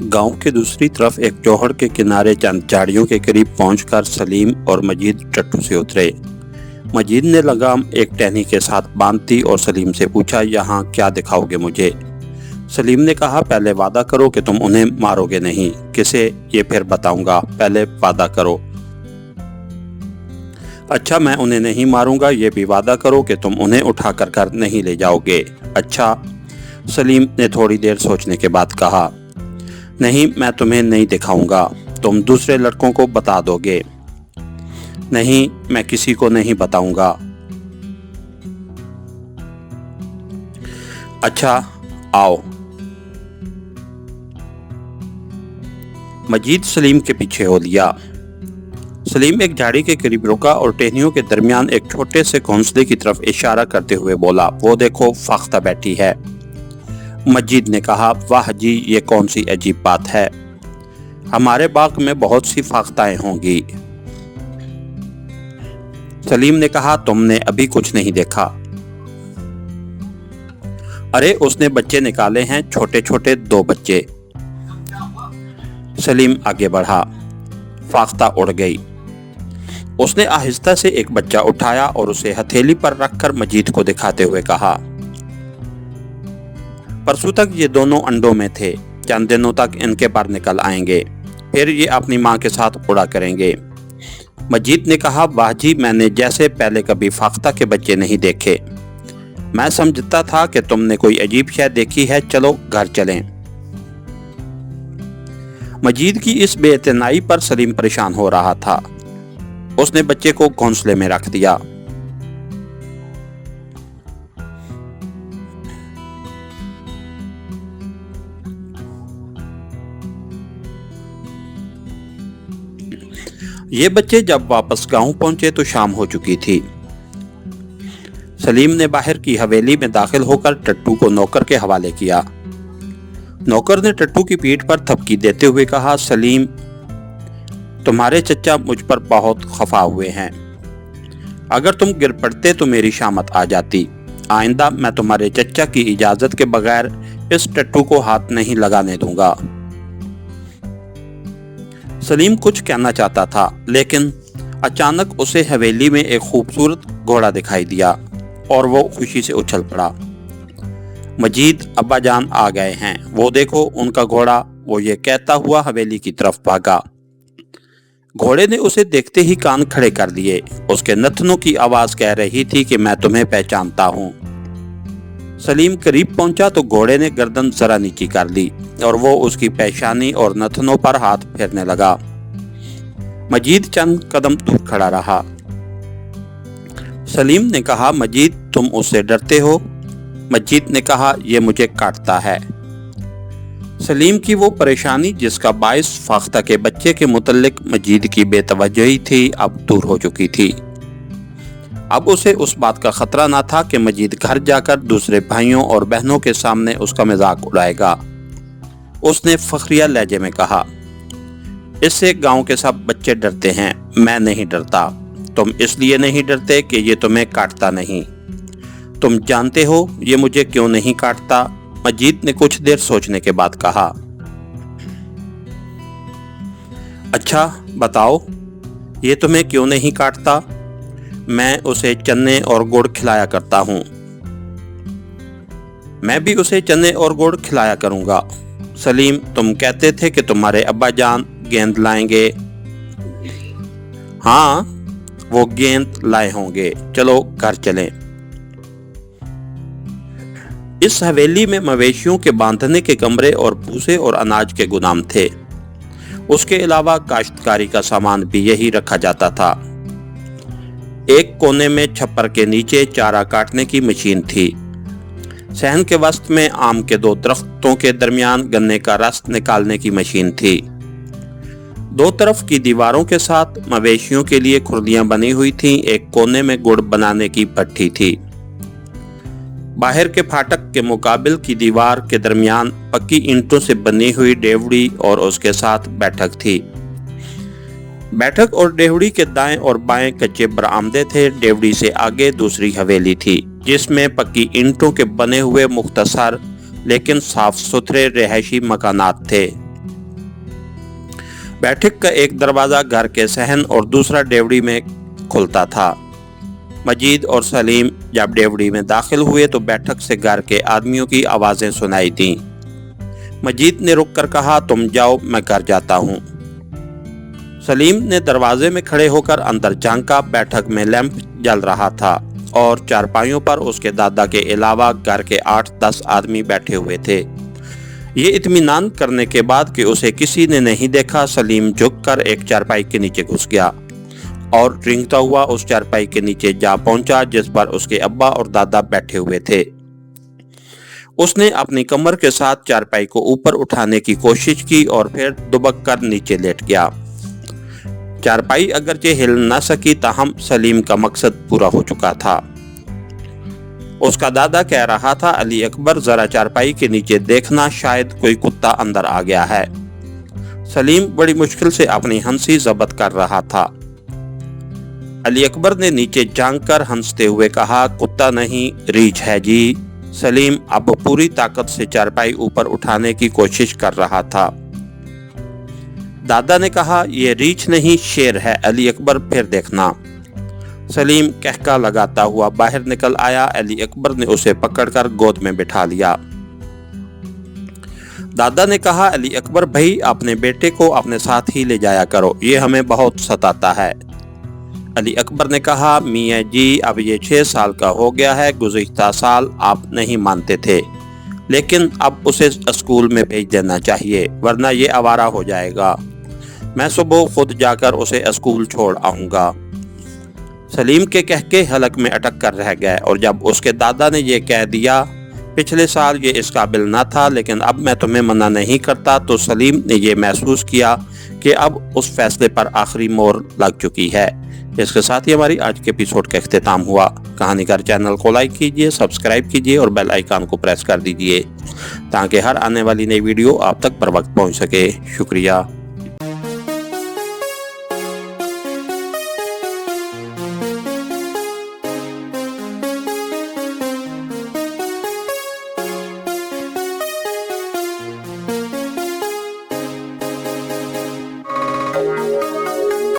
गांव के दूसरी तरफ एक चौहड़ के किनारे चंद झाड़ियों के करीब पहुंचकर सलीम और मजीद टट्टू से उतरे। मजीद ने लगाम एक टहनी के साथ बांध दी और सलीम से पूछा, यहाँ क्या दिखाओगे मुझे? सलीम ने कहा, पहले वादा करो कि तुम उन्हें मारोगे नहीं। किसे? ये फिर बताऊंगा, पहले वादा करो। अच्छा, मैं उन्हें नहीं मारूंगा, ये भी वादा करो कि तुम उन्हें उठाकर घर नहीं ले जाओगे। अच्छा, सलीम ने थोड़ी देर सोचने के बाद कहा, नहीं, मैं तुम्हें नहीं दिखाऊंगा, तुम दूसरे लड़कों को बता दोगे। नहीं, मैं किसी को नहीं बताऊंगा। अच्छा, आओ। मजीद सलीम के पीछे हो लिया। सलीम एक झाड़ी के करीब रुका और टहनियों के दरमियान एक छोटे से घोंसले की तरफ इशारा करते हुए बोला, वो देखो, फाख्ता बैठी है। मजीद ने कहा, वाह जी, ये कौन सी अजीब बात है, हमारे बाग में बहुत सी फाख्ताएं होंगी। सलीम ने कहा, तुमने अभी कुछ नहीं देखा। अरे, उसने बच्चे निकाले हैं, छोटे छोटे 2 बच्चे। सलीम आगे बढ़ा। फाख्ता उड़ गई। उसने आहिस्ता से एक बच्चा उठाया और उसे हथेली पर रखकर मजीद को दिखाते हुए कहा, परसों तक ये दोनों अंडों में थे, चंद दिनों तक इनके पर निकल आएंगे, फिर ये अपनी माँ के साथ उड़ा करेंगे। मजीद ने कहा, वाह जी, मैंने जैसे पहले कभी फाख्ता के बच्चे नहीं देखे। मैं समझता था कि तुमने कोई अजीब शय देखी है, चलो घर चलें। मजीद की इस बेइतनाई पर सलीम परेशान हो रहा था। उसने बच्चे को घोंसले में रख दिया। ये बच्चे जब वापस गांव पहुंचे तो शाम हो चुकी थी। सलीम ने बाहर की हवेली में दाखिल होकर टट्टू को नौकर के हवाले किया। नौकर ने टट्टू की पीठ पर थपकी देते हुए कहा, सलीम, तुम्हारे चचा मुझ पर बहुत खफा हुए हैं। अगर तुम गिर पड़ते तो मेरी शामत आ जाती। आइंदा मैं तुम्हारे चचा की इजाजत के बगैर इस टट्टू को हाथ नहीं लगाने दूंगा। सलीम कुछ कहना चाहता था, लेकिन अचानक उसे हवेली में एक खूबसूरत घोड़ा दिखाई दिया और वो खुशी से उछल पड़ा। मजीद, अब्बा जान आ गए हैं, वो देखो उनका घोड़ा। वो ये कहता हुआ हवेली की तरफ भागा। घोड़े ने उसे देखते ही कान खड़े कर लिए। उसके नथनों की आवाज कह रही थी कि मैं तुम्हें पहचानता हूँ। सलीम करीब पहुंचा तो घोड़े ने गर्दन जरा नीची कर ली और वो उसकी पेशानी और नथनों पर हाथ फेरने लगा। मजीद चंद कदम दूर खड़ा रहा। सलीम ने कहा, मजीद, तुम उससे डरते हो? मजीद ने कहा, यह मुझे काटता है। सलीम की वो परेशानी जिसका बाइस फाख्ता के बच्चे के मुतल्लिक मजीद की बेतवज्जही थी, अब दूर हो चुकी थी। अब उसे उस बात का खतरा न था कि मजीद घर जाकर दूसरे भाइयों और बहनों के सामने उसका मजाक उड़ाएगा। उसने फखरिया लहजे में कहा, इससे गांव के सब बच्चे डरते हैं, मैं नहीं डरता। तुम इसलिए नहीं डरते कि ये तुम्हें काटता नहीं। तुम जानते हो ये मुझे क्यों नहीं काटता? मजीद ने कुछ देर सोचने के बाद कहा, अच्छा बताओ, ये तुम्हें क्यों नहीं काटता? मैं उसे चने और गुड़ खिलाया करता हूँ। मैं भी उसे चने और गुड़ खिलाया करूँगा। सलीम, तुम कहते थे कि तुम्हारे अब्बा जान गेंद लाएंगे। हाँ, वो गेंद लाए होंगे, चलो घर चलें। इस हवेली में मवेशियों के बांधने के कमरे और भूसे और अनाज के गुदाम थे। उसके अलावा काश्तकारी का सामान भी यही रखा जाता था। एक कोने में छप्पर के नीचे चारा काटने की मशीन थी। सहन के वस्त में आम के 2 दरख्तों के दरमियान गन्ने का रस निकालने की मशीन थी। 2 तरफ की दीवारों के साथ मवेशियों के लिए खुर्दियां बनी हुई थीं। एक कोने में गुड़ बनाने की भट्ठी थी। बाहर के फाटक के मुकाबिल की दीवार के दरमियान पक्की ईंटों से बनी हुई डेवड़ी और उसके साथ बैठक थी। बैठक और डेवड़ी के दाएं और बाएं कच्चे बरामदे थे। डेवड़ी से आगे दूसरी हवेली थी जिसमें पक्की ईंटों के बने हुए मुख्तसर लेकिन साफ सुथरे रिहायशी मकानात थे। बैठक का एक दरवाज़ा घर के सहन और दूसरा डेवड़ी में खुलता था। मजीद और सलीम जब डेवड़ी में दाखिल हुए तो बैठक से घर के आदमियों की आवाज़ें सुनाई दीं। मजीद ने रुक कर कहा, तुम जाओ, मैं घर जाता हूँ। सलीम ने दरवाजे में खड़े होकर अंदर झांका। बैठक में लैंप जल रहा था और चारपाइयों पर उसके दादा के अलावा घर के 8-10 आदमी बैठे हुए थे। ये इत्मीनान करने के बाद कि उसे किसी ने नहीं देखा, सलीम झुककर एक चारपाई के नीचे घुस गया और रेंगता हुआ उस चारपाई के नीचे जा पहुंचा जिस पर उसके अब्बा और दादा बैठे हुए थे। उसने अपनी कमर के साथ चारपाई को ऊपर उठाने की कोशिश की और फिर दुबक कर नीचे लेट गया। चारपाई अगरचे हिल न सकी, ताहम सलीम का मकसद पूरा हो चुका था। उसका दादा कह रहा था, अली अकबर जरा चारपाई के नीचे देखना, शायद कोई कुत्ता अंदर आ गया है। सलीम बड़ी मुश्किल से अपनी हंसी जब्त कर रहा था। अली अकबर ने नीचे झांक कर हंसते हुए कहा, कुत्ता नहीं, रीछ है जी। सलीम अब पूरी ताकत से चारपाई ऊपर उठाने की कोशिश कर रहा था। दादा ने कहा, यह रीछ नहीं, शेर है अली अकबर, फिर देखना। सलीम कहका लगाता हुआ बाहर निकल आया। अली अकबर ने उसे पकड़कर गोद में बिठा लिया। दादा ने कहा, अली अकबर भाई, अपने बेटे को अपने साथ ही ले जाया करो, ये हमें बहुत सताता है। अली अकबर ने कहा, मियाँ जी अब ये 6 साल का हो गया है, गुज़िश्ता साल आप नहीं मानते थे, लेकिन अब उसे स्कूल में भेज देना चाहिए वरना ये आवारा हो जाएगा। मैं सुबह खुद जाकर उसे स्कूल छोड़ आऊँगा। सलीम के कहके हलक में अटक कर रह गए और जब उसके दादा ने ये कह दिया, पिछले साल ये इस काबिल न था लेकिन अब मैं तुम्हें मना नहीं करता, तो सलीम ने ये महसूस किया कि अब उस फैसले पर आखिरी मोहर लग चुकी है। इसके साथ ही हमारी आज के एपिसोड का इख्तिताम हुआ। कहानीकार चैनल को लाइक कीजिए, सब्सक्राइब कीजिए और बेल आइकन को प्रेस कर दीजिए ताकि हर आने वाली नई वीडियो आप तक बर वक्त पहुँच सके। शुक्रिया।